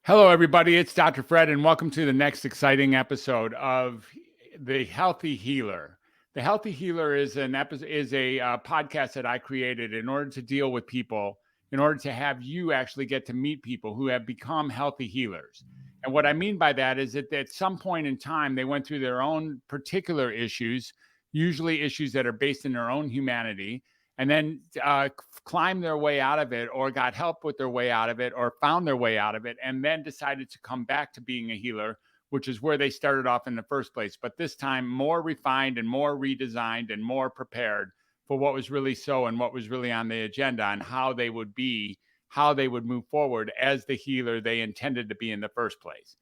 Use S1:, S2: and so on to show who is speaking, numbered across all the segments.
S1: Hello, everybody. It's Dr. Fred, and welcome to the next exciting episode of The Healthy Healer. The Healthy Healer is a podcast that I created in order to deal with people, in order to have you actually get to meet people who have become healthy healers. And what I mean by that is that at some point in time, they went through their own particular issues, usually issues that are based in their own humanity, and then climbed their way out of it, or got help with their way out of it, or found their way out of it, and then decided to come back to being a healer, which is where they started off in the first place. But this time more refined and more redesigned and more prepared for what was really so and what was really on the agenda, and how they would move forward as the healer they intended to be in the first place.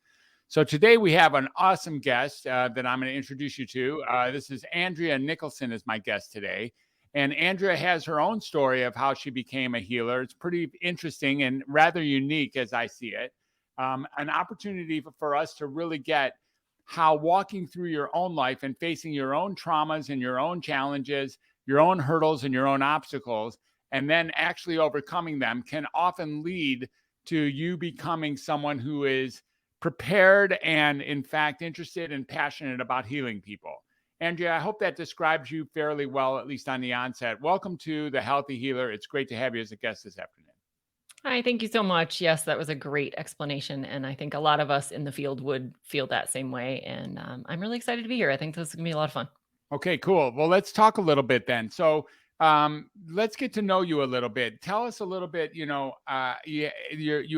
S1: So today we have an awesome guest that I'm going to introduce you to. This is Andrea Nicholson is my guest today. And Andrea has her own story of how she became a healer. It's pretty interesting and rather unique as I see it. An opportunity for us to really get how walking through your own life and facing your own traumas and your own challenges, your own hurdles and your own obstacles, and then actually overcoming them can often lead to you becoming someone who is prepared and, in fact, interested and passionate about healing people. Andrea, I hope that describes you fairly well, at least on the onset. Welcome to The Healthy Healer. It's great to have you as a guest this afternoon.
S2: Hi, thank you so much. Yes, that was a great explanation. And I think a lot of us in the field would feel that same way. And I'm really excited to be here. I think this is going to be a lot of fun.
S1: Okay, cool. Well, let's talk a little bit then. So let's get to know you a little bit. Tell us a little bit, you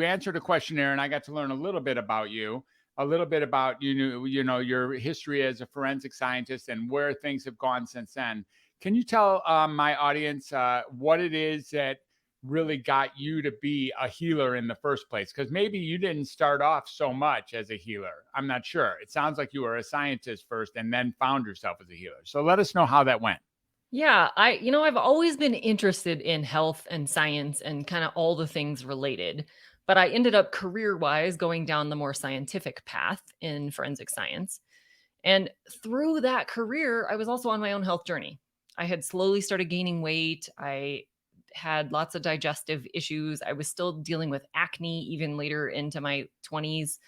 S1: answered a questionnaire and I got to learn a little bit about you, a little bit about, your history as a forensic scientist and where things have gone since then. Can you tell my audience what it is that really got you to be a healer in the first place? Because maybe you didn't start off so much as a healer. I'm not sure. It sounds like you were a scientist first and then found yourself as a healer. So let us know how that went.
S2: Yeah, I've always been interested in health and science and kind of all the things related. But I ended up career-wise going down the more scientific path in forensic science. And through that career, I was also on my own health journey. I had slowly started gaining weight. I had lots of digestive issues. I was still dealing with acne even later into my 20s.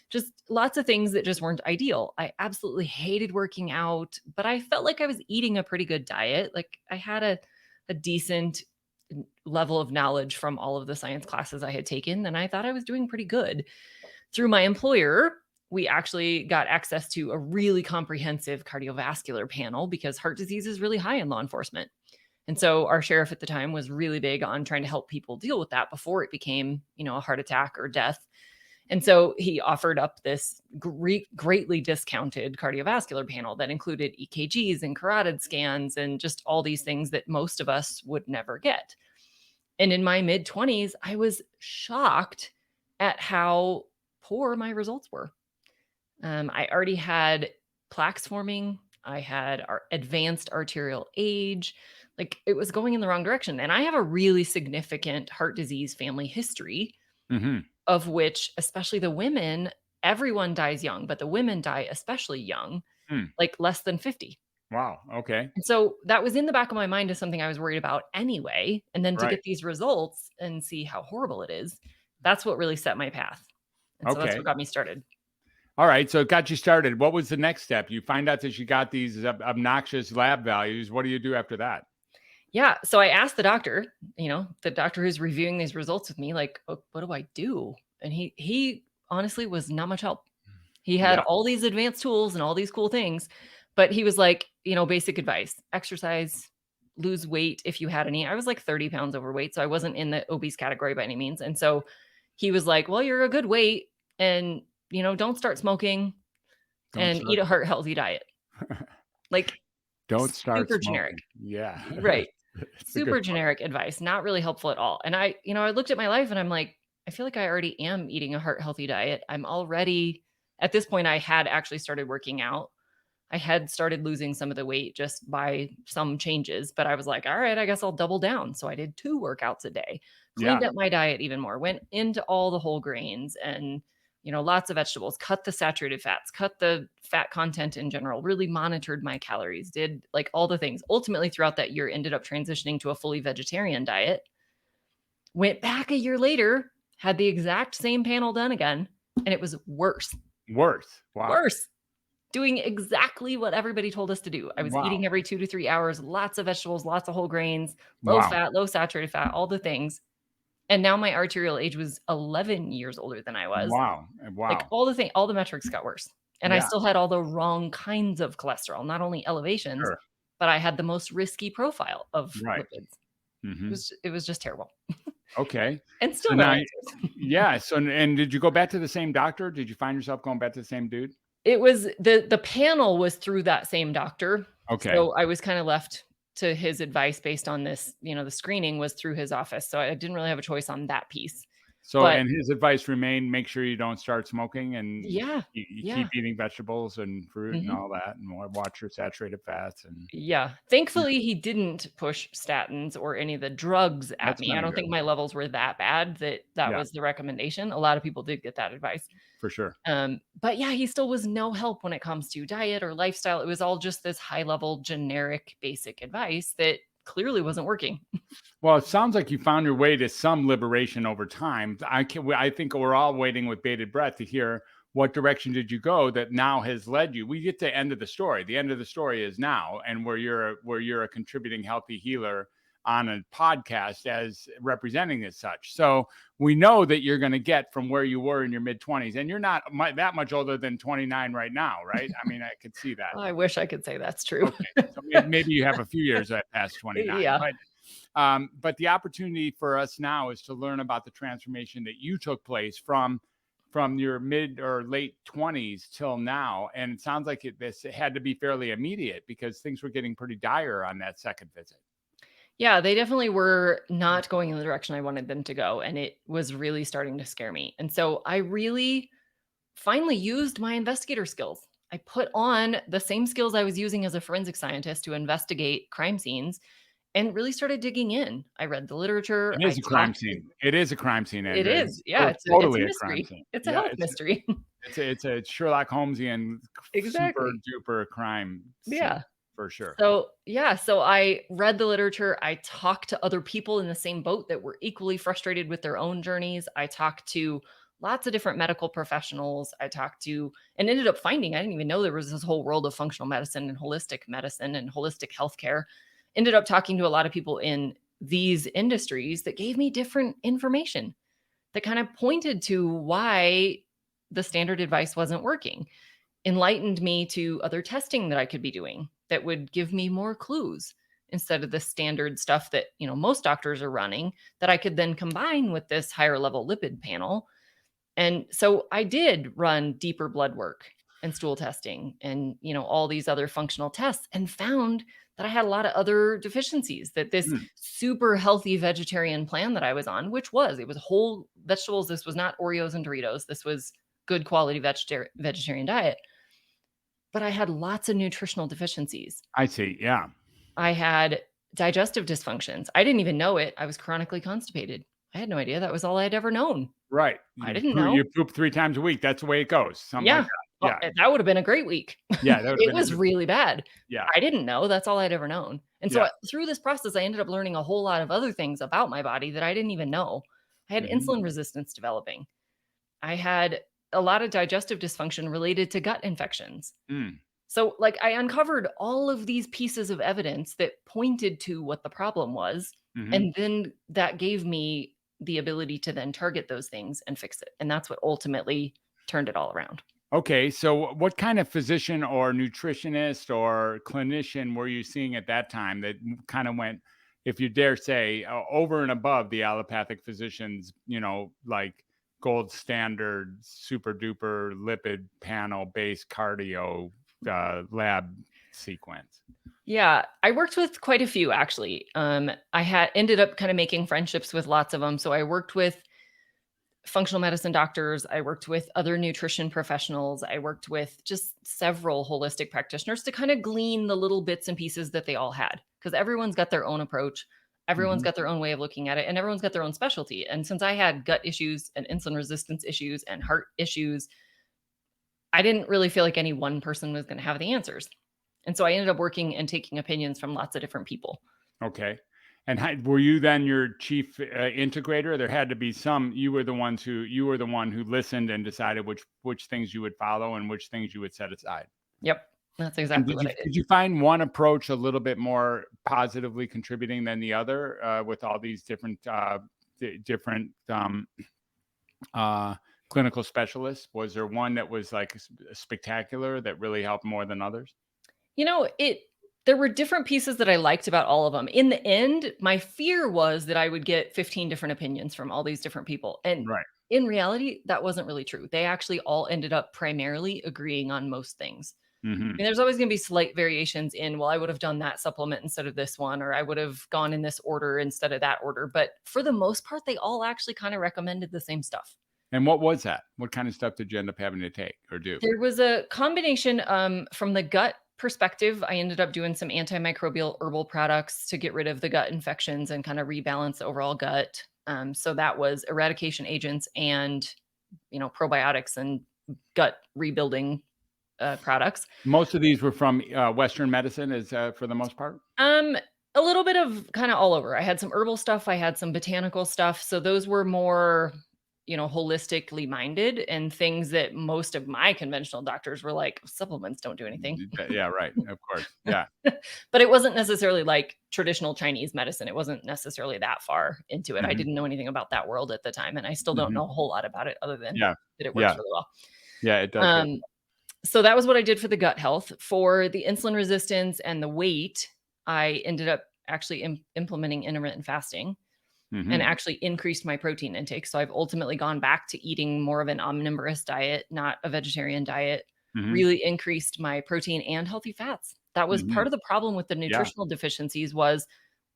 S2: Just lots of things that just weren't ideal. I absolutely hated working out, but I felt like I was eating a pretty good diet. Like I had a decent level of knowledge from all of the science classes I had taken, and I thought I was doing pretty good. Through my employer, we actually got access to a really comprehensive cardiovascular panel because heart disease is really high in law enforcement. And so our sheriff at the time was really big on trying to help people deal with that before it became, a heart attack or death. And so he offered up this greatly discounted cardiovascular panel that included EKGs and carotid scans and just all these things that most of us would never get. And in my mid 20s, I was shocked at how poor my results were. I already had plaques forming. I had advanced arterial age. Like it was going in the wrong direction. And I have a really significant heart disease family history, of which, especially the women, everyone dies young, but the women die especially young, like less than 50.
S1: Wow. Okay.
S2: And so that was in the back of my mind as something I was worried about anyway. And then to
S1: Right.
S2: get these results and see how horrible it is, that's what really set my path. And so that's what
S1: Okay.
S2: got me started.
S1: All right. So it got you started. What was the next step? You find out that you got these obnoxious lab values. What do you do after that?
S2: Yeah. So I asked the doctor, the doctor who's reviewing these results with me, like, what do I do? And he honestly was not much help. He had
S1: Yeah.
S2: all these advanced tools and all these cool things, but he was like, basic advice, exercise, lose weight if you had any. I was like 30 pounds overweight, so I wasn't in the obese category by any means. And so he was like, well, you're a good weight and, don't start smoking
S1: Don't
S2: and eat
S1: start.
S2: a heart healthy diet. Like
S1: Don't start
S2: super generic.
S1: smoking. Yeah.
S2: Right.
S1: It's a good
S2: Super
S1: one.
S2: generic advice, not really helpful at all. And I looked at my life and I'm like, I feel like I already am eating a heart healthy diet. I'm already at this point, I had actually started working out. I had started losing some of the weight just by some changes, but I was like, all right, I guess I'll double down. So I did 2 workouts a day,
S1: Yeah.
S2: cleaned up my diet even more, went into all the whole grains and, lots of vegetables, cut the saturated fats, cut the fat content in general, really monitored my calories, did like all the things. Ultimately, throughout that year, ended up transitioning to a fully vegetarian diet. Went back a year later Had the exact same panel done again, and it was worse.
S1: Worse. Wow.
S2: Worse. Doing exactly what everybody told us to do. I was
S1: Wow.
S2: eating every 2 to 3 hours, lots of vegetables, lots of whole grains, low
S1: Wow.
S2: fat, low saturated fat, all the things. And now my arterial age was 11 years older than I was.
S1: Wow.
S2: Like,
S1: Wow.
S2: all the metrics got worse. And I
S1: Yeah.
S2: still had all the wrong kinds of cholesterol, not only elevations,
S1: Sure.
S2: but I had the most risky profile of
S1: Right.
S2: lipids.
S1: Hmm.
S2: It was just terrible.
S1: Okay.
S2: And
S1: So
S2: still no
S1: now,
S2: answers.
S1: yeah. So, and did you go back to the same doctor? Did you find yourself going back to the same dude?
S2: It was the panel was through that same doctor,
S1: Okay.
S2: so I was kinda left to his advice based on this, the screening was through his office, so I didn't really have a choice on that piece.
S1: So,
S2: But
S1: and his advice remained, make sure you don't start smoking and
S2: yeah,
S1: you keep
S2: yeah,
S1: eating vegetables and fruit and
S2: mhm.
S1: all that and watch your saturated fats and
S2: Yeah.
S1: yeah,
S2: Thankfully, he didn't push statins or any of the drugs at
S1: that's
S2: me. I
S1: been
S2: don't think
S1: good.
S2: my levels were that bad that that
S1: Yeah,
S2: was the recommendation. A lot of people did get that advice.
S1: for sure.
S2: But yeah, he still was no help when it comes to diet or lifestyle. It was all just this high level, generic, basic advice that clearly wasn't working.
S1: Well, it sounds like you found your way to some liberation over time. I think we're all waiting with bated breath to hear what direction did you go that now has led you. We get to the end of the story. The end of the story is now, and where you're a contributing healthy healer on a podcast as representing as such. So we know that you're going to get from where you were in your mid 20s, and you're not that much older than 29 right now, right? I mean, I could see that.
S2: I wish I could say that's true.
S1: Okay, so maybe you have a few years past 29,
S2: Yeah.
S1: but the opportunity for us now is to learn about the transformation that you took place from your mid or late 20s till now, and it sounds like this had to be fairly immediate because things were getting pretty dire on that second visit.
S2: Yeah, they definitely were not going in the direction I wanted them to go, and it was really starting to scare me. And so I really finally used my investigator skills. I put on the same skills I was using as a forensic scientist to investigate crime scenes and really started digging in. I read the literature,
S1: It
S2: I
S1: is a crime
S2: talked to
S1: scene. It is a crime scene,
S2: it
S1: Andrea.
S2: is. Yeah, it's a
S1: Totally a crime
S2: mystery.
S1: scene.
S2: It's a
S1: Yeah,
S2: health mystery.
S1: it's a Sherlock Holmesian super
S2: Exactly.
S1: duper crime scene
S2: Yeah.
S1: for sure.
S2: So I read the literature. I talked to other people in the same boat that were equally frustrated with their own journeys. I talked to lots of different medical professionals. I talked to and ended up finding I didn't even know there was this whole world of functional medicine and holistic healthcare. Ended up talking to a lot of people in these industries that gave me different information that kind of pointed to why the standard advice wasn't working, enlightened me to other testing that I could be doing that would give me more clues instead of the standard stuff that, most doctors are running that I could then combine with this higher level lipid panel. And so I did run deeper blood work and stool testing and, all these other functional tests and found that I had a lot of other deficiencies that this
S1: Mm,
S2: super healthy vegetarian plan that I was on, it was whole vegetables. This was not Oreos and Doritos. This was good quality vegetarian diet, but I had lots of nutritional deficiencies.
S1: I see. Yeah.
S2: I had digestive dysfunctions. I didn't even know it. I was chronically constipated. I had no idea that was all I'd ever known.
S1: Right.
S2: I
S1: You
S2: didn't
S1: poo you
S2: know.
S1: poop 3 times a week. That's the way it goes. Something like
S2: Yeah.
S1: that.
S2: Well,
S1: Yeah.
S2: that would have been a great week.
S1: Yeah, that would have
S2: It
S1: been
S2: was really bad.
S1: yeah.
S2: I didn't know. That's all I'd ever known. And so
S1: Yeah.
S2: through this process, I ended up learning a whole lot of other things about my body that I didn't even know. I had
S1: Mhm.
S2: insulin resistance developing. I had a lot of digestive dysfunction related to gut infections.
S1: Mm.
S2: So, like, I uncovered all of these pieces of evidence that pointed to what the problem was.
S1: Mhm.
S2: And then that gave me the ability to then target those things and fix it. And that's what ultimately turned it all around.
S1: Okay, so what kind of physician or nutritionist or clinician were you seeing at that time that kind of went, if you dare say, over and above the allopathic physicians, like gold standard, super duper lipid panel based cardio lab sequence?
S2: Yeah, I worked with quite a few actually. I had ended up kind of making friendships with lots of them. So I worked with functional medicine doctors, I worked with other nutrition professionals, I worked with just several holistic practitioners to kind of glean the little bits and pieces that they all had because everyone's got their own approach. Everyone's
S1: Mhm.
S2: got their own way of looking at it and everyone's got their own specialty. And since I had gut issues and insulin resistance issues and heart issues, I didn't really feel like any one person was going to have the answers. And so I ended up working and taking opinions from lots of different people.
S1: Okay. And were you then your chief integrator? There had to be some. You were the one who listened and decided which things you would follow and which things you would set aside.
S2: Yep. That's
S1: And
S2: exactly what I did.
S1: did you find one approach a little bit more positively contributing than the other with all these different uh, clinical specialists? Was there one that was like spectacular that really helped more than others?
S2: There were different pieces that I liked about all of them. In the end, my fear was that I would get 15 different opinions from all these different people. And
S1: Right.
S2: in reality, that wasn't really true. They actually all ended up primarily agreeing on most things. I
S1: Hmm.
S2: mean, there's always going to be slight variations in, well, I would have done that supplement instead of this one, or I would have gone in this order instead of that order. But for the most part, they all actually kind of recommended the same stuff.
S1: And what was that? What kind of stuff did you end up having to take or do?
S2: There was a combination, from the gut perspective. I ended up doing some antimicrobial herbal products to get rid of the gut infections and kind of rebalance the overall gut. So that was eradication agents and, probiotics and gut rebuilding products.
S1: Most of these were from Western medicine, is for the most part.
S2: Um, a little bit of kind of all over. I had some herbal stuff, I had some botanical stuff. So those were more, holistically minded and things that most of my conventional doctors were like, supplements don't do anything.
S1: Yeah, right. Of course. Yeah.
S2: But it wasn't necessarily like traditional Chinese medicine. It wasn't necessarily that far into it. I
S1: Hmm.
S2: didn't know anything about that world at the time, and I still don't
S1: Hmm.
S2: know a whole lot about it other than
S1: Yeah.
S2: that it works
S1: Yeah.
S2: really well.
S1: Yeah. It does work.
S2: Um, so that was what I did for the gut health. For the insulin resistance and the weight, I ended up actually implementing intermittent fasting and
S1: Hmm.
S2: actually increased my protein intake. So I've ultimately gone back to eating more of an omnivorous diet, not a vegetarian diet,
S1: Hmm.
S2: really increased my protein and healthy fats. That was
S1: Hmm.
S2: part of the problem with the
S1: Yeah.
S2: nutritional deficiencies was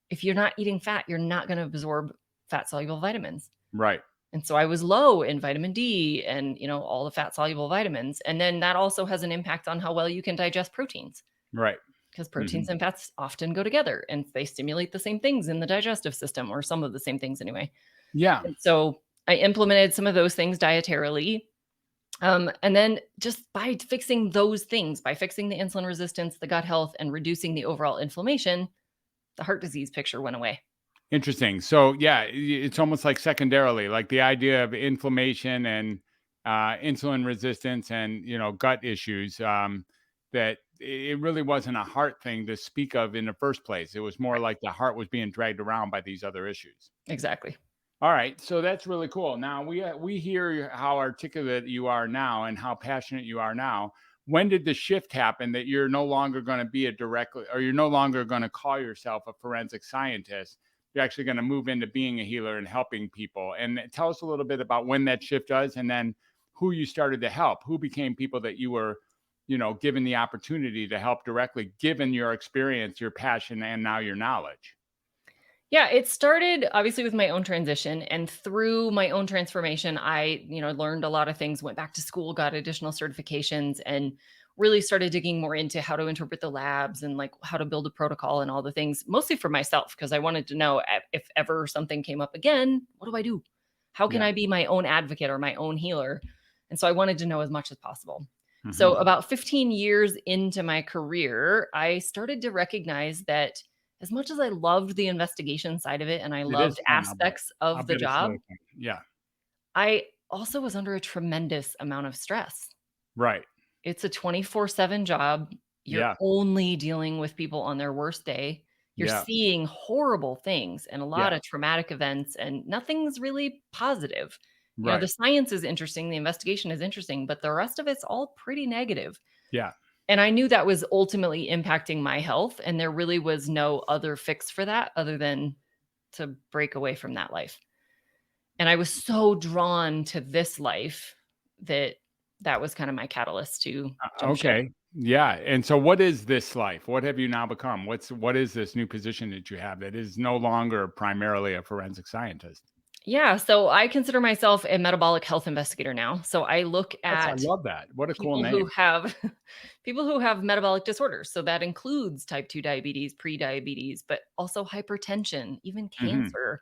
S2: if you're not eating fat, you're not going to absorb fat soluble vitamins.
S1: Right.
S2: And so I was low in vitamin D and, all the fat soluble vitamins. And then that also has an impact on how well you can digest proteins
S1: Right.
S2: because
S1: Hmm.
S2: proteins and fats often go together and they stimulate the same things in the digestive system or some of the same things anyway.
S1: Yeah.
S2: And so I implemented some of those things dietarily. And then just by fixing those things, by fixing the insulin resistance, the gut health, and reducing the overall inflammation, the heart disease picture went away.
S1: Interesting. So yeah, it's almost like secondarily, like the idea of inflammation and insulin resistance and gut issues. That it really wasn't a heart thing to speak of in the first place. It was more
S2: Right.
S1: like the heart was being dragged around by these other issues.
S2: Exactly.
S1: All right, so that's really cool. Now we hear how articulate you are now and how passionate you are now. When did the shift happen that you're no longer going to be a directly, or you're no longer going to call yourself a forensic scientist? You're actually going to move into being a healer and helping people. And tell us a little bit about when that shift was, and then who you started to help, who became people that you were, given the opportunity to help directly, given your experience, your passion, and now your knowledge.
S2: Yeah, it started obviously with my own transition, and through my own transformation, I, learned a lot of things, went back to school, got additional certifications, and really started digging more into how to interpret the labs and like how to build a protocol and all the things, mostly for myself, because I wanted to know if ever something came up again, what do I do? How can
S1: Yeah.
S2: I be my own advocate or my own healer? And so I wanted to know as much as possible. So
S1: Hmm.
S2: about 15 years into my career, I started to recognize that as much as I loved the investigation side of it and I
S1: It is
S2: loved
S1: fun. I'll bet.
S2: aspects
S1: I'll
S2: of the
S1: bet it's
S2: job,
S1: really fun. Yeah.
S2: I also was under a tremendous amount of stress.
S1: Right.
S2: It's a 24/7 job. You're
S1: Yeah.
S2: only dealing with people on their worst day. You're
S1: Yeah.
S2: seeing horrible things and a lot
S1: Yeah.
S2: of traumatic events, and nothing's really positive. The
S1: Right.
S2: science is interesting, the investigation is interesting, but the rest of it's all pretty negative.
S1: Yeah.
S2: And I knew that was ultimately impacting my health, and there really was no other fix for that other than to break away from that life. And I was so drawn to this life that that was kind of my catalyst to jump ship.
S1: Okay. Yeah. And so what is this life? What have you now become? What is this new position that you have that is no longer primarily a forensic scientist?
S2: Yeah, so I consider myself a metabolic health investigator now. So I look
S1: I
S2: at
S1: love that. What a cool
S2: people who
S1: name.
S2: have people who have metabolic disorders. So that includes type 2 diabetes, pre-diabetes, but also hypertension, even
S1: Hmm.
S2: cancer,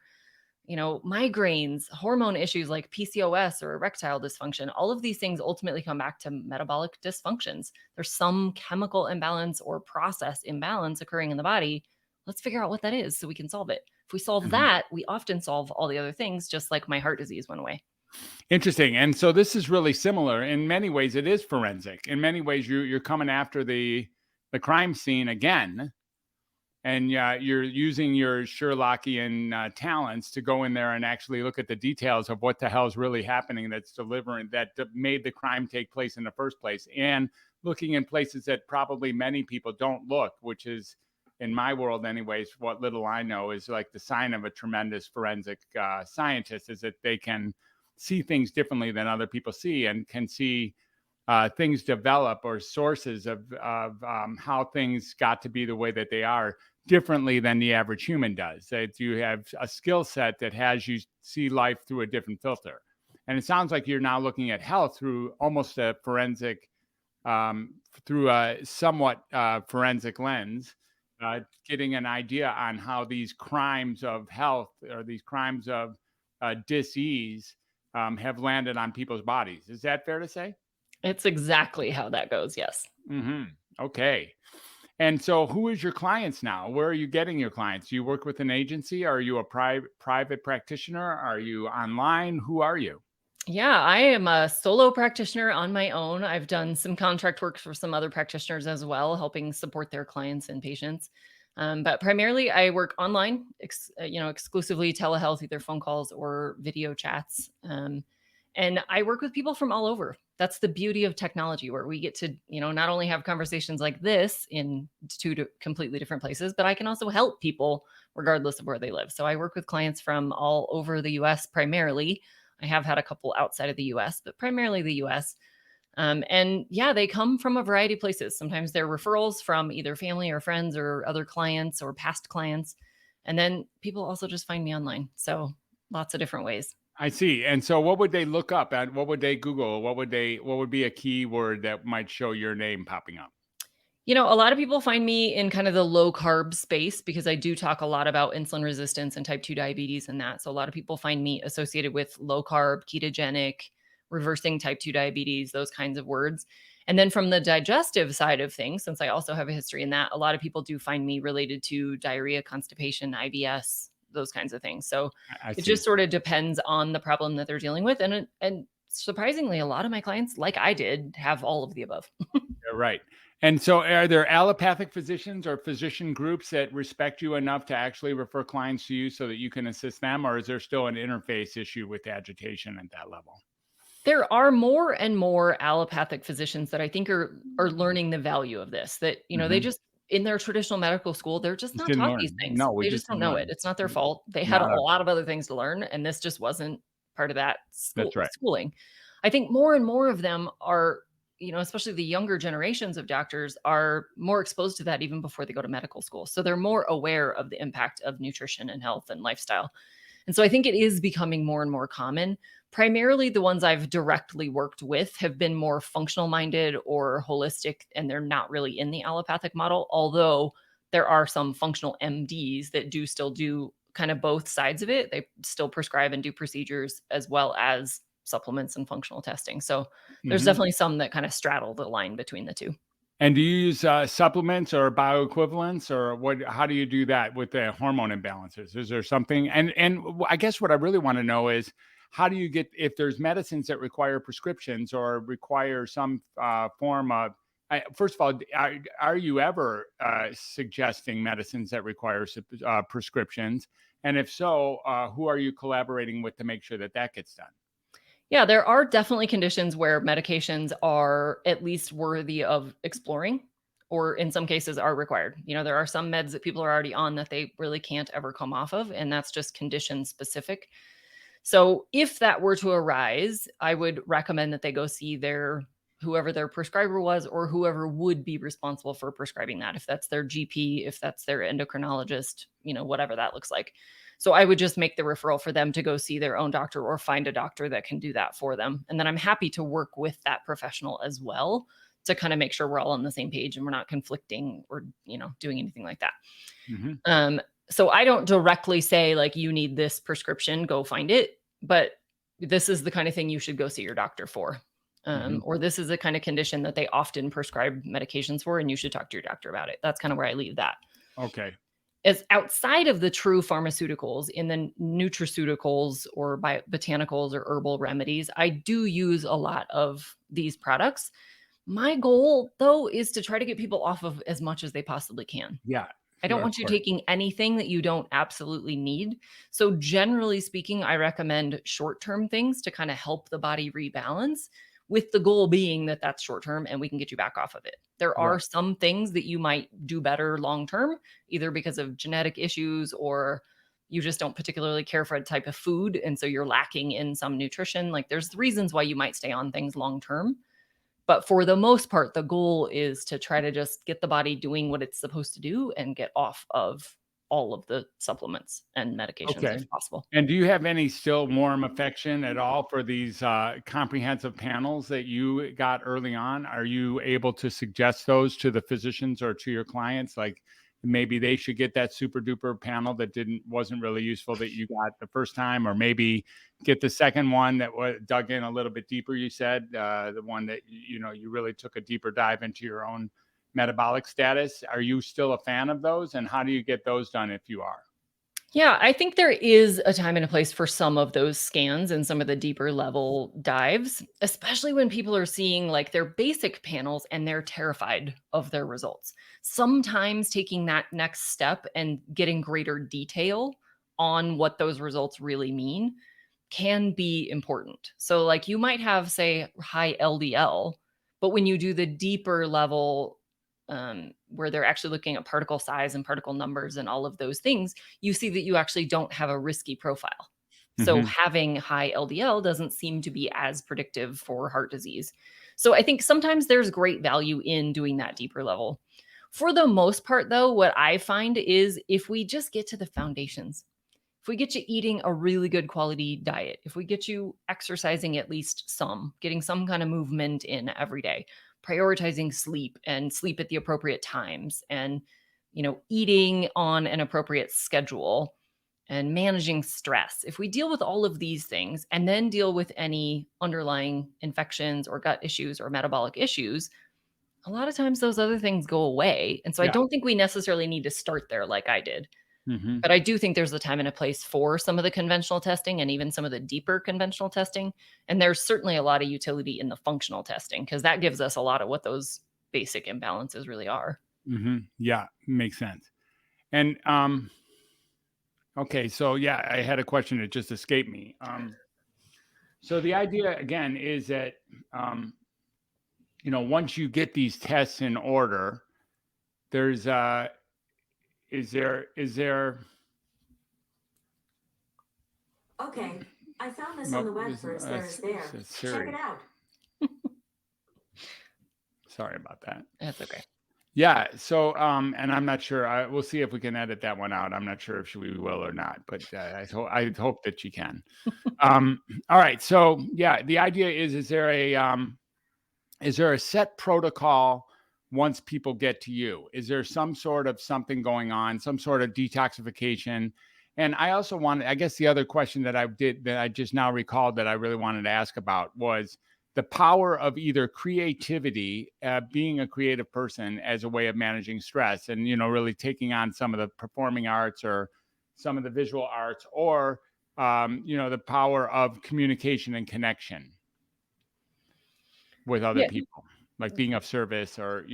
S2: migraines, hormone issues like PCOS or erectile dysfunction. All of these things ultimately come back to metabolic dysfunctions. There's some chemical imbalance or process imbalance occurring in the body. Let's figure out what that is so we can solve it If we solve that, we often solve all the other things, just like my heart disease went away.
S1: Interesting. And so this is really similar. In many ways, it is forensic. In many ways, you're coming after the crime scene again, and you're using your Sherlockian talents to go in there and actually look at the details of what the hell is really happening that made the crime take place in the first place, and looking in places that probably many people don't look, which is, in my world anyways, what little I know, is like the sign of a tremendous forensic scientist, is that they can see things differently than other people see, and can see things develop, or sources of how things got to be the way that they are, differently than the average human does. That you have a skill set that has you see life through a different filter. And it sounds like you're now looking at health through almost a forensic, through a somewhat forensic lens, getting an idea on how these crimes of health, or these crimes of dis-ease, have landed on people's bodies. Is that fair to say?
S2: It's exactly how that goes. Yes.
S1: Okay. And so who is your clients now? Where are you getting your clients? Do you work with an agency? Are you a private practitioner? Are you online? Who are you?
S2: Yeah, I am a solo practitioner on my own. I've done some contract work for some other practitioners as well, helping support their clients and patients. But primarily, I work online, exclusively telehealth, either phone calls or video chats. And I work with people from all over. That's the beauty of technology, where we get to, not only have conversations like this in completely different places, but I can also help people regardless of where they live. So I work with clients from all over the US primarily. I have had a couple outside of the US, but primarily the US. And yeah, they come from a variety of places. Sometimes they're referrals from either family or friends or other clients or past clients. And then people also just find me online. So lots of different ways.
S1: I see. And so what would they look up at? What would they Google? What would be a keyword that might show your name popping up?
S2: A lot of people find me in kind of the low carb space, because I do talk a lot about insulin resistance and type 2 diabetes and that. So a lot of people find me associated with low carb, ketogenic, reversing type 2 diabetes, those kinds of words. And then from the digestive side of things, since I also have a history in that, a lot of people do find me related to diarrhea, constipation, IBS, those kinds of things. So
S1: I
S2: it
S1: see.
S2: just sort of depends on the problem that they're dealing with. And surprisingly, a lot of my clients, like I did, have all of the above.
S1: Yeah, right. And so are there allopathic physicians or physician groups that respect you enough to actually refer clients to you so that you can assist them? Or is there still an interface issue with agitation at that level?
S2: There are more and more allopathic physicians that I think are learning the value of this, that, they just, in their traditional medical school, they're just
S1: Just
S2: not
S1: didn't
S2: taught these
S1: learn.
S2: things.
S1: No, we
S2: They
S1: just
S2: just don't
S1: didn't
S2: know it.
S1: learn.
S2: It's not their fault. They had
S1: Not
S2: a
S1: our
S2: lot of other things to learn, and this just wasn't part of that
S1: That's right.
S2: schooling. I think more and more of them are, especially the younger generations of doctors, are more exposed to that even before they go to medical school. So they're more aware of the impact of nutrition and health and lifestyle. And so I think it is becoming more and more common. Primarily, the ones I've directly worked with have been more functional minded or holistic, and they're not really in the allopathic model. Although there are some functional MDs that do still do kind of both sides of it. They still prescribe and do procedures as well as supplements and functional testing. So there's
S1: Mhm.
S2: definitely some that kind of straddle the line between the two.
S1: And do you use supplements or bioequivalents, or what? How do you do that with the hormone imbalances? Is there something? I guess what I really want to know is, how do you get, if there's medicines that require prescriptions or require some form of? First of all, are you ever suggesting medicines that require prescriptions? And if so, who are you collaborating with to make sure that that gets done?
S2: Yeah, there are definitely conditions where medications are at least worthy of exploring, or in some cases are required. There are some meds that people are already on that they really can't ever come off of, and that's just condition specific. So if that were to arise, I would recommend that they go see whoever their prescriber was, or whoever would be responsible for prescribing that. If that's their GP, if that's their endocrinologist, whatever that looks like. So I would just make the referral for them to go see their own doctor, or find a doctor that can do that for them. And then I'm happy to work with that professional as well, to kind of make sure we're all on the same page and we're not conflicting or, doing anything like that.
S1: Mm-hmm.
S2: So I don't directly say, like, you need this prescription, go find it, but this is the kind of thing you should go see your doctor for. Or this is the kind of condition that they often prescribe medications for, and you should talk to your doctor about it. That's kind of where I leave that.
S1: Okay.
S2: As outside of the true pharmaceuticals, in the nutraceuticals or botanicals or herbal remedies, I do use a lot of these products. My goal, though, is to try to get people off of as much as they possibly can.
S1: Yeah,
S2: I don't
S1: of
S2: want you
S1: course.
S2: taking anything that you don't absolutely need. So, generally speaking, I recommend short term things to kind of help the body rebalance, with the goal being that that's short term and we can get you back off of it. There are
S1: Right.
S2: some things that you might do better long term, either because of genetic issues or you just don't particularly care for a type of food. And so you're lacking in some nutrition. Like there's reasons why you might stay on things long term. But for the most part, the goal is to try to just get the body doing what it's supposed to do and get off of all of the supplements and medications
S1: Okay.
S2: if possible.
S1: And do you have any still warm affection at all for these comprehensive panels that you got early on? Are you able to suggest those to the physicians or to your clients? Like maybe they should get that super duper panel that wasn't really useful that you got the first time, or maybe get the second one that was dug in a little bit deeper. You said the one that you really took a deeper dive into your own metabolic status. Are you still a fan of those? And how do you get those done if you are?
S2: Yeah, I think there is a time and a place for some of those scans and some of the deeper level dives, especially when people are seeing like their basic panels and they're terrified of their results. Sometimes taking that next step and getting greater detail on what those results really mean can be important. So, like, you might have, say, high LDL, but when you do the deeper level, where they're actually looking at particle size and particle numbers and all of those things, you see that you actually don't have a risky profile. So,
S1: Hmm.
S2: having high LDL doesn't seem to be as predictive for heart disease. So, I think sometimes there's great value in doing that deeper level. For the most part, though, what I find is if we just get to the foundations, if we get you eating a really good quality diet, if we get you exercising at least some, getting some kind of movement in every day, prioritizing sleep and sleep at the appropriate times, and eating on an appropriate schedule and managing stress. If we deal with all of these things and then deal with any underlying infections or gut issues or metabolic issues, a lot of times those other things go away. And so I
S1: Yeah.
S2: don't think we necessarily need to start there like I did.
S1: Hmm.
S2: But I do think there's a time and a place for some of the conventional testing and even some of the deeper conventional testing. And there's certainly a lot of utility in the functional testing because that gives us a lot of what those basic imbalances really are.
S1: Hmm. Yeah, makes sense. And okay, so yeah, I had a question that just escaped me. So the idea again is that once you get these tests in order, there's is there
S3: Okay, I found this on
S1: no,
S3: the web for Is There Is There. Check
S1: Siri.
S3: it out.
S1: Sorry about that.
S2: That's okay.
S1: Yeah. So, and I'm not sure. We'll see if we can edit that one out. I'm not sure if we will or not, but I hope that she can. All right. So, yeah, the idea is there a set protocol once people get to you? Is there some sort of something going on, some sort of detoxification? And I also I guess the other question that I just now recalled that I really wanted to ask about was the power of either creativity, being a creative person as a way of managing stress and, really taking on some of the performing arts or some of the visual arts, or, the power of communication and connection with other
S2: Yeah.
S1: people, like being of service, or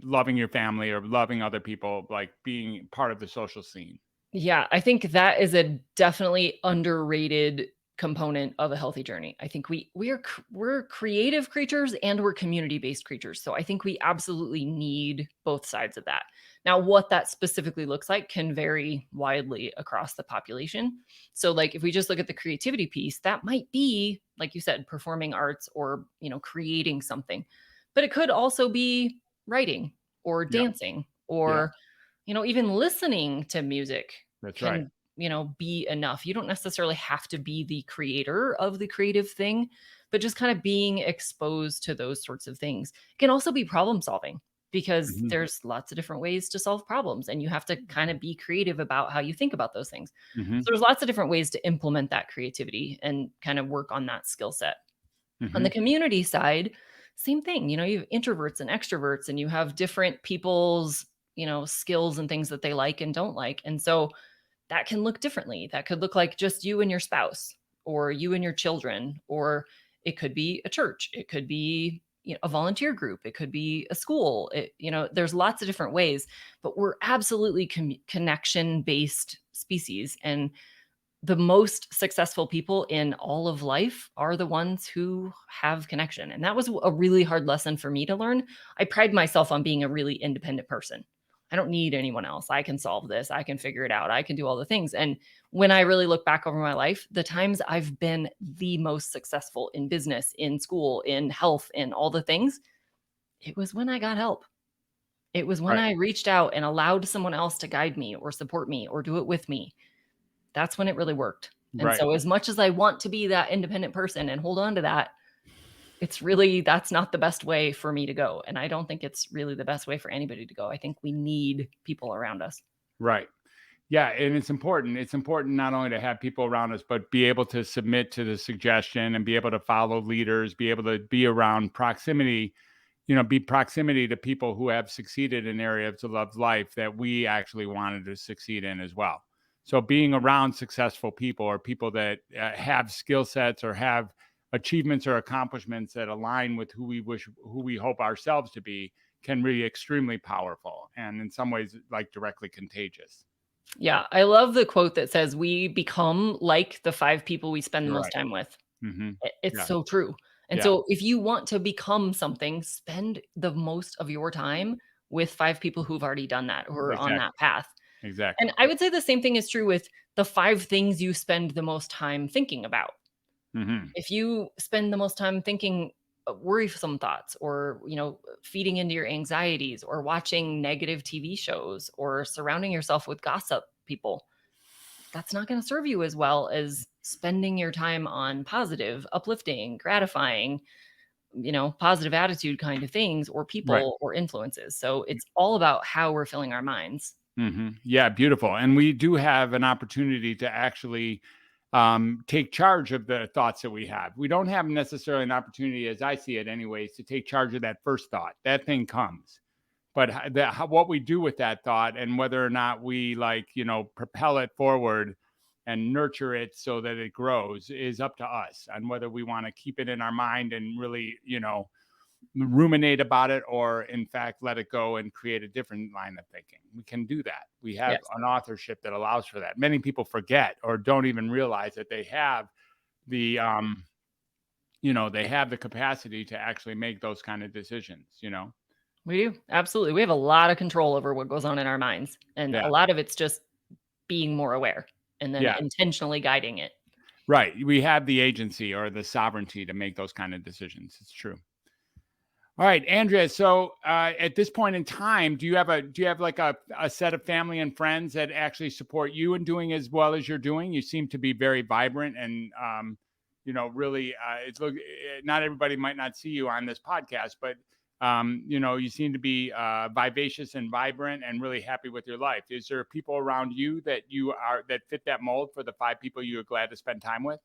S1: loving your family or loving other people, like being part of the social scene.
S2: Yeah, I think that is a definitely underrated component of a healthy journey. I think we're creative creatures and we're community-based creatures. So I think we absolutely need both sides of that. Now, what that specifically looks like can vary widely across the population. So like if we just look at the creativity piece, that might be, like you said, performing arts or, creating something. But it could also be writing or
S1: Yeah.
S2: dancing
S1: Yeah,
S2: or even listening to music
S1: that's right.
S2: can, be enough. You don't necessarily have to be the creator of the creative thing, but just kind of being exposed to those sorts of things. It can also be problem solving because
S1: Hmm.
S2: there's lots of different ways to solve problems and you have to kind of be creative about how you think about those things.
S1: Hmm.
S2: So there's lots of different ways to implement that creativity and kind of work on that skill set. On
S1: Hmm.
S2: the community side, same thing. You have introverts and extroverts, and you have different people's skills and things that they like and don't like. And so that can look differently. That could look like just you and your spouse, or you and your children, or it could be a church. It could be a volunteer group. It could be a school. There's lots of different ways, but we're absolutely connection-based species. And the most successful people in all of life are the ones who have connection. And that was a really hard lesson for me to learn. I pride myself on being a really independent person. I don't need anyone else. I can solve this. I can figure it out. I can do all the things. And when I really look back over my life, the times I've been the most successful in business, in school, in health, in all the things, it was when I got help. It was when I reached out and allowed someone else to guide me or support me or do it with me. That's when it really worked. And so as much as I want to be that independent person and hold on to that, that's not the best way for me to go. And I don't think it's really the best way for anybody to go. I think we need people around us.
S1: Right. Yeah. And it's important. It's important not only to have people around us, but be able to submit to the suggestion and be able to follow leaders, be able to be around proximity, be proximity to people who have succeeded in areas of life that we actually wanted to succeed in as well. So being around successful people, or people that have skill sets or have achievements or accomplishments that align with who we hope ourselves to be, can be extremely powerful, and in some ways like directly contagious.
S2: Yeah. I love the quote that says we become like the 5 people we spend the most time with.
S1: Mm-hmm.
S2: It's so true. And so if you want to become something, spend the most of your time with 5 people who've already done that, who are on that path.
S1: Exactly.
S2: And I would say the same thing is true with the 5 things you spend the most time thinking about.
S1: Mm-hmm.
S2: If you spend the most time thinking worrisome thoughts, or, feeding into your anxieties, or watching negative TV shows, or surrounding yourself with gossip people, that's not going to serve you as well as spending your time on positive, uplifting, gratifying, positive attitude kind of things, or people or influences. So it's all about how we're filling our minds.
S1: Mm-hmm. Yeah, beautiful. And we do have an opportunity to actually take charge of the thoughts that we have. We don't have necessarily an opportunity, as I see it anyways, to take charge of that first thought. That thing comes. But what we do with that thought, and whether or not we propel it forward and nurture it so that it grows, is up to us. And whether we want to keep it in our mind and really, ruminate about it, or in fact let it go and create a different line of thinking. We can do that. We have an authorship that allows for that. Many people forget or don't even realize that they have the they have the capacity to actually make those kind of decisions.
S2: We do. Absolutely. We have a lot of control over what goes on in our minds, and a lot of it's just being more aware and then intentionally guiding it.
S1: Right. We have the agency or the sovereignty to make those kind of decisions. It's true. All right, Andrea. So at this point in time, do you have like a set of family and friends that actually support you in doing as well as you're doing? You seem to be very vibrant and, really, not everybody might not see you on this podcast, but, you seem to be vivacious and vibrant and really happy with your life. Is there people around you that fit that mold for the 5 people you're glad to spend time with?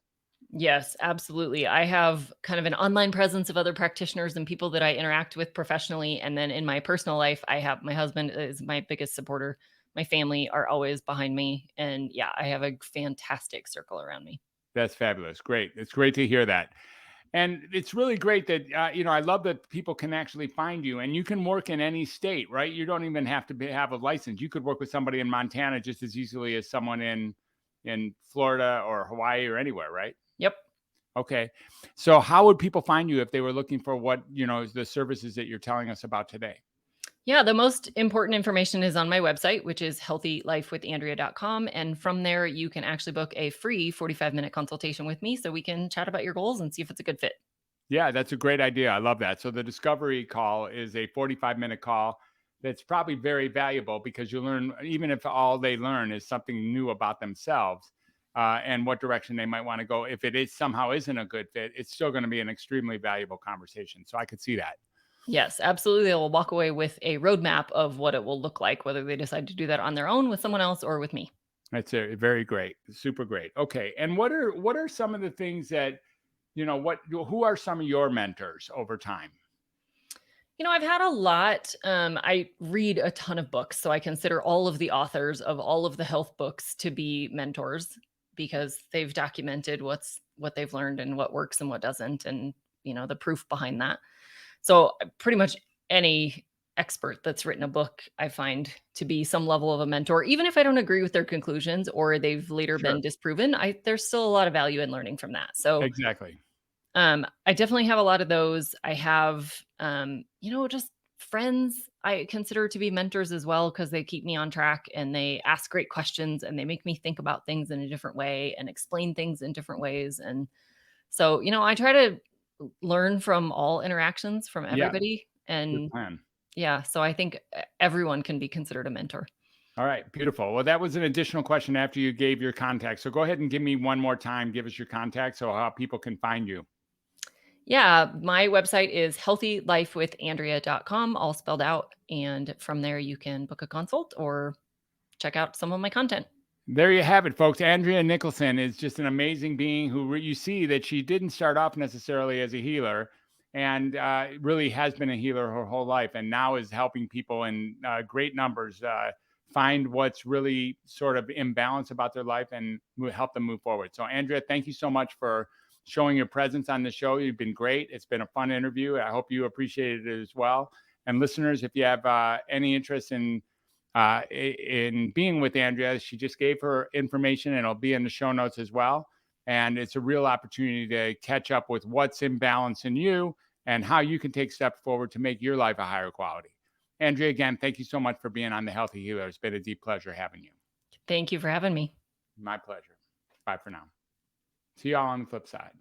S2: Yes, absolutely. I have kind of an online presence of other practitioners and people that I interact with professionally. And then in my personal life, I have my husband is my biggest supporter. My family are always behind me. And I have a fantastic circle around me.
S1: That's fabulous. Great. It's great to hear that. And it's really great that, I love that people can actually find you, and you can work in any state, right? You don't even have to have a license. You could work with somebody in Montana just as easily as someone in Florida or Hawaii or anywhere, right?
S2: Yep.
S1: Okay. So how would people find you if they were looking for what, the services that you're telling us about today?
S2: Yeah, the most important information is on my website, which is healthylifewithandrea.com. And from there, you can actually book a free 45-minute consultation with me so we can chat about your goals and see if it's a good fit.
S1: Yeah, that's a great idea. I love that. So the discovery call is a 45-minute call that's probably very valuable, because you learn, even if all they learn is something new about themselves, and what direction they might want to go. If it somehow isn't a good fit, it's still going to be an extremely valuable conversation. So I could see that.
S2: Yes, absolutely. They'll walk away with a roadmap of what it will look like, whether they decide to do that on their own with someone else or with me.
S1: That's very great. Super great. Okay. And what are some of the things that, who are some of your mentors over time?
S2: I've had a lot. I read a ton of books, so I consider all of the authors of all of the health books to be mentors because they've documented what they've learned and what works and what doesn't, and the proof behind that. So pretty much any expert that's written a book, I find to be some level of a mentor, even if I don't agree with their conclusions or they've later
S1: Sure.
S2: been disproven. There's still a lot of value in learning from that. So
S1: Exactly.
S2: I definitely have a lot of those. I have, just friends I consider to be mentors as well because they keep me on track and they ask great questions and they make me think about things in a different way and explain things in different ways. And so, I try to learn from all interactions from
S1: Yeah.
S2: everybody.
S1: Good
S2: And
S1: plan.
S2: yeah, so I think everyone can be considered a mentor.
S1: All right. Beautiful. Well, that was an additional question after you gave your contact. So go ahead and give me one more time. Give us your contact so how people can find you.
S2: Yeah, my website is healthylifewithandrea.com, all spelled out. And from there, you can book a consult or check out some of my content.
S1: There you have it, folks. Andrea Nicholson is just an amazing being who you see that she didn't start off necessarily as a healer and really has been a healer her whole life and now is helping people in great numbers find what's really sort of imbalance about their life and help them move forward. So, Andrea, thank you so much for showing your presence on the show. You've been great. It's been a fun interview. I hope you appreciated it as well. And listeners, if you have any interest in being with Andrea, she just gave her information and it'll be in the show notes as well. And it's a real opportunity to catch up with what's in balance in you and how you can take steps forward to make your life a higher quality. Andrea, again, thank you so much for being on The Healthy Healer. It's been a deep pleasure having you.
S2: Thank you for having me.
S1: My pleasure. Bye for now. See y'all on the flip side.